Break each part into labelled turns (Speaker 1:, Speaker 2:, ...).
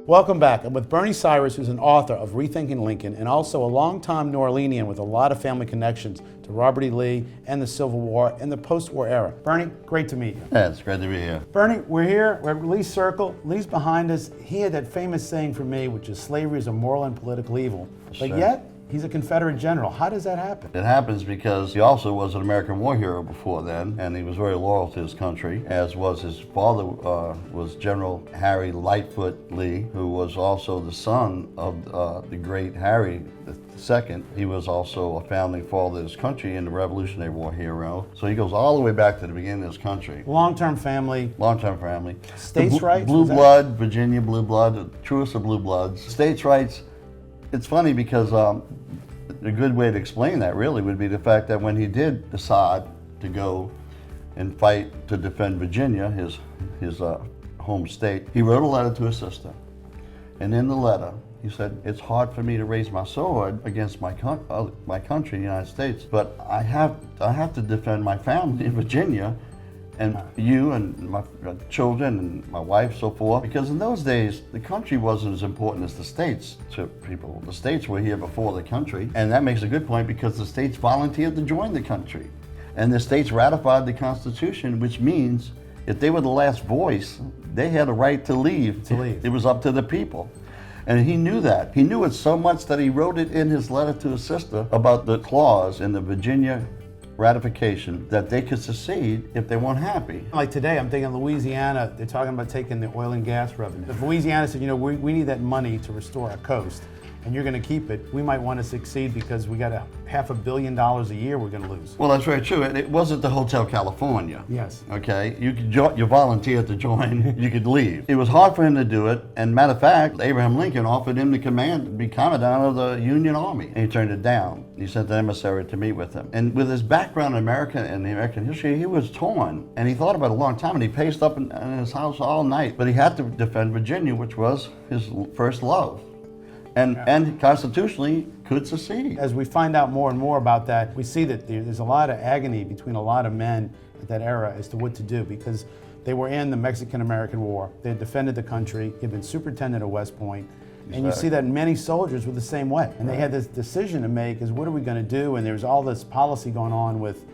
Speaker 1: Welcome back. I'm with Bernie Cyrus, who's an author of Rethinking Lincoln and also a longtime New Orleanian with a lot of family connections to Robert E. Lee and the Civil War and the post-war era. Bernie, great to meet you.
Speaker 2: Yeah, it's great to be here.
Speaker 1: Bernie, we're here. We're at Lee's Circle. Lee's behind us. He had that famous saying for me, which is slavery is a moral and political evil. But
Speaker 2: Sure.
Speaker 1: yet, he's a Confederate general. How does that happen?
Speaker 2: It happens because he also was an American war hero before then, and he was very loyal to his country, as was his father, was General Harry Lightfoot Lee, who was also the son of the great Harry II. He was also a founding father of his country and the Revolutionary War hero. So he goes all the way back to the beginning of his country.
Speaker 1: Long-term family.
Speaker 2: Long-term family.
Speaker 1: States' rights?
Speaker 2: Blue blood, Virginia blue blood, the truest of blue bloods. States' rights. It's funny because a good way to explain that really would be the fact that when he did decide to go and fight to defend Virginia, his home state, he wrote a letter to his sister. And in the letter, he said, "It's hard for me to raise my sword against my country, the United States, but I have to defend my family in Virginia, and you and my children and my wife, so forth." Because in those days, the country wasn't as important as the states to people. The states were here before the country, and that makes a good point because the states volunteered to join the country. And the states ratified the Constitution, which means if they were the last voice, they had a right to leave. It was up to the people. And he knew that. He knew it so much that he wrote it in his letter to his sister about the clause in the Virginia ratification that they could secede if they weren't happy.
Speaker 1: Like today, I'm thinking Louisiana, they're talking about taking the oil and gas revenue. If Louisiana said, we need that money to restore our coast, and you're going to keep it, we might want to succeed because we got $500 million a year we're going to lose.
Speaker 2: Well, that's very true. It wasn't the Hotel California.
Speaker 1: Yes.
Speaker 2: Okay, you volunteered to join, you could leave. It was hard for him to do it, and matter of fact, Abraham Lincoln offered him to be commandant of the Union Army, and he turned it down. He sent an emissary to meet with him. And with his background in America and the American history, he was torn, and he thought about it a long time, and he paced up in his house all night, but he had to defend Virginia, which was his first love. And constitutionally could secede.
Speaker 1: As we find out more and more about that, we see that there's a lot of agony between a lot of men at that era as to what to do, because they were in the Mexican-American War. They had defended the country. He had been superintendent at West Point. And you see that many soldiers were the same way. And they had this decision to make is what are we going to do? And there's all this policy going on with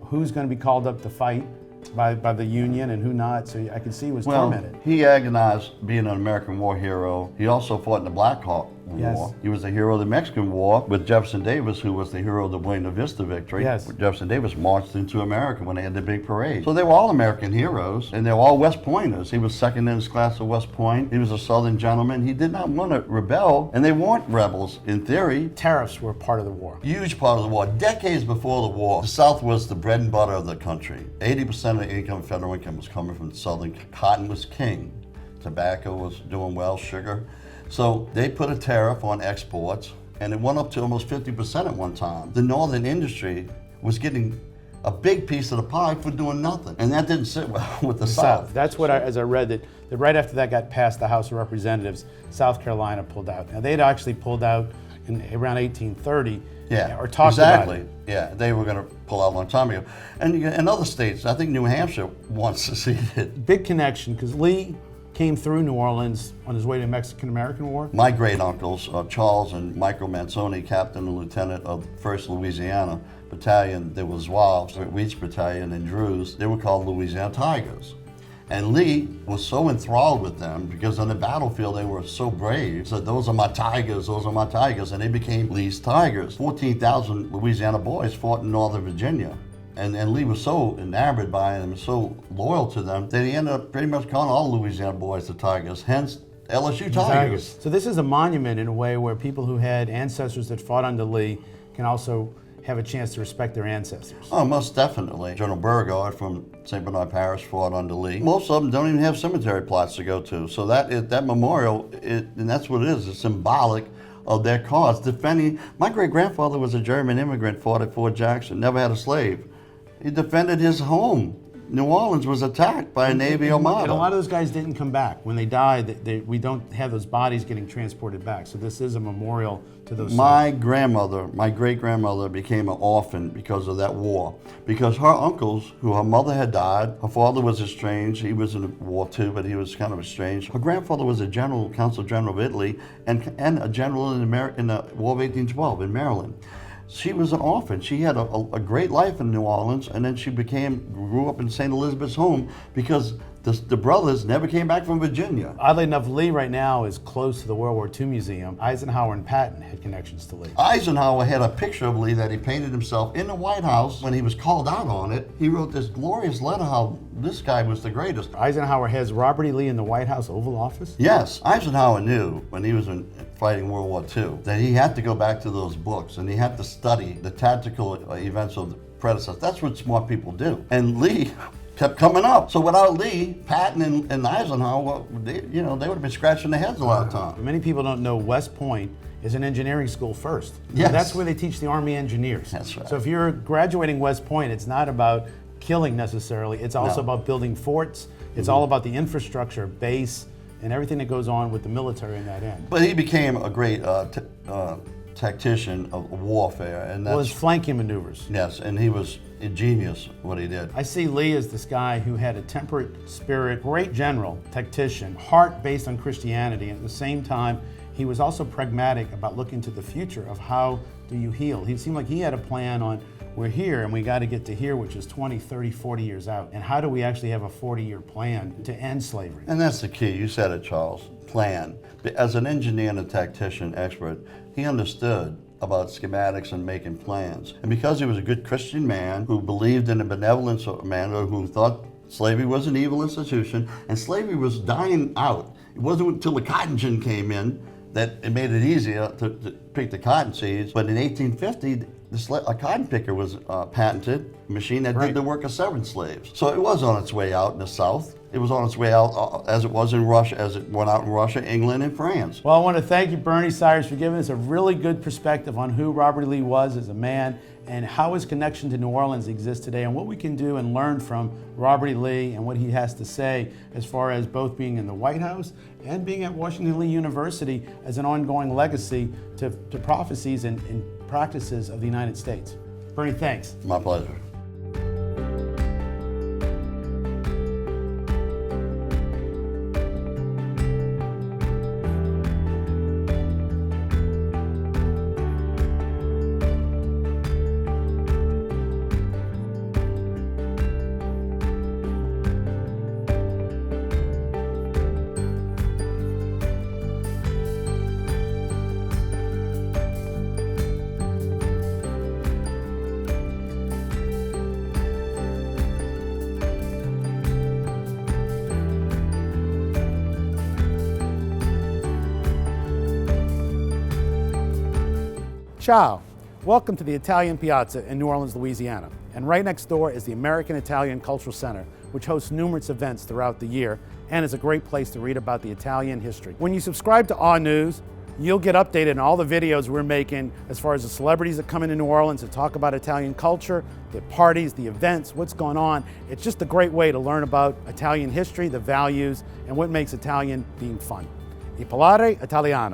Speaker 1: who's going to be called up to fight by the Union and who not. So I can see he was tormented.
Speaker 2: He agonized being an American war hero. He also fought in the Black Hawk War.
Speaker 1: Yes.
Speaker 2: He was the hero of the Mexican War with Jefferson Davis, who was the hero of the Buena Vista victory.
Speaker 1: Yes.
Speaker 2: Jefferson Davis marched into America when they had the big parade. So they were all American heroes, and they were all West Pointers. He was second in his class at West Point. He was a Southern gentleman. He did not want to rebel, and they weren't rebels in theory.
Speaker 1: Tariffs were part of the war.
Speaker 2: Huge part of the war. Decades before the war, the South was the bread and butter of the country. 80% of the income, federal income, was coming from the Southern. Cotton was king. Tobacco was doing well, sugar. So they put a tariff on exports, and it went up to almost 50% at one time. The northern industry was getting a big piece of the pie for doing nothing, and that didn't sit well with the South.
Speaker 1: That's what, as I read, that right after that got passed the House of Representatives, South Carolina pulled out. Now they'd actually pulled out in around 1830. Or talked about it.
Speaker 2: Yeah, they were going to pull out a long time ago. And in other states, I think New Hampshire once seceded.
Speaker 1: Big connection, because Lee came through New Orleans on his way to the Mexican-American War.
Speaker 2: My great uncles, Charles and Michael Manzoni, captain and lieutenant of 1st Louisiana Battalion, there was Zouaves, Reach Battalion, and Drews. They were called Louisiana Tigers. And Lee was so enthralled with them because on the battlefield they were so brave. He said, those are my Tigers, and they became Lee's Tigers. 14,000 Louisiana boys fought in Northern Virginia. And Lee was so enamored by them, so loyal to them, that he ended up pretty much calling all Louisiana boys the Tigers, hence LSU Tigers.
Speaker 1: So this is a monument in a way where people who had ancestors that fought under Lee can also have a chance to respect their ancestors.
Speaker 2: Oh, most definitely. General Beauregard from St. Bernard Parish fought under Lee. Most of them don't even have cemetery plots to go to. So that memorial, and that's what it is, it's symbolic of their cause. Defending, my great-grandfather was a German immigrant, fought at Fort Jackson, never had a slave. He defended his home New Orleans was attacked by a Navy Armada.
Speaker 1: And a lot of those guys didn't come back. When they died, we don't have those bodies getting transported back. So this is a memorial to those
Speaker 2: My grandmother, my great-grandmother, became an orphan because of that war. Because her uncles, who her mother had died, her father was estranged. He was in the war too, but he was kind of estranged. Her grandfather was a general, consul general of Italy, and a general in the War of 1812 in Maryland. She was an orphan. She had a great life in New Orleans, and then she grew up in St. Elizabeth's home because the brothers never came back from Virginia.
Speaker 1: Oddly enough, Lee right now is close to the World War II Museum. Eisenhower and Patton had connections to Lee.
Speaker 2: Eisenhower had a picture of Lee that he painted himself in the White House. When he was called out on it, he wrote this glorious letter how this guy was the greatest.
Speaker 1: Eisenhower has Robert E. Lee in the White House Oval Office?
Speaker 2: Yes, Eisenhower knew when he was fighting World War II that he had to go back to those books and he had to study the tactical events of the predecessors. That's what smart people do. And Lee kept coming up. So without Lee, Patton and Eisenhower, they would have been scratching their heads a lot of times.
Speaker 1: Many people don't know West Point is an engineering school first.
Speaker 2: Yes.
Speaker 1: That's where they teach the Army engineers.
Speaker 2: That's right.
Speaker 1: So if you're graduating West Point, it's not about killing necessarily. It's also about building forts. It's all about the infrastructure, base, and everything that goes on with the military in that end.
Speaker 2: But he became a great tactician of warfare, and that's
Speaker 1: His flanking maneuvers.
Speaker 2: yes, and he was a genius what he did.
Speaker 1: I see Lee as this guy who had a temperate spirit, great general, tactician, heart based on Christianity, and at the same time, he was also pragmatic about looking to the future of how do you heal. He seemed like he had a plan on, we're here and we got to get to here, which is 20, 30, 40 years out. And how do we actually have a 40-year plan to end slavery?
Speaker 2: And that's the key. You said it, Charles. Plan. As an engineer and a tactician expert, he understood about schematics and making plans. And because he was a good Christian man who believed in the benevolence of man, who thought slavery was an evil institution, and slavery was dying out. It wasn't until the cotton gin came in that it made it easier to pick the cotton seeds. But in 1850, a cotton picker was patented, a machine that did the work of 7 slaves. So it was on its way out in the South. It was on its way out as it was in Russia, as it went out in Russia, England, and France.
Speaker 1: Well, I want to thank you, Bernie Cyrus, for giving us a really good perspective on who Robert E. Lee was as a man and how his connection to New Orleans exists today and what we can do and learn from Robert E. Lee and what he has to say as far as both being in the White House and being at Washington Lee University as an ongoing legacy to prophecies and practices of the United States. Bernie, thanks.
Speaker 2: My pleasure.
Speaker 1: Ciao. Welcome to the Italian Piazza in New Orleans, Louisiana. And right next door is the American Italian Cultural Center, which hosts numerous events throughout the year and is a great place to read about the Italian history. When you subscribe to Our News, you'll get updated on all the videos we're making as far as the celebrities that come into New Orleans to talk about Italian culture, the parties, the events, what's going on. It's just a great way to learn about Italian history, the values, and what makes Italian being fun. E parlare italiano.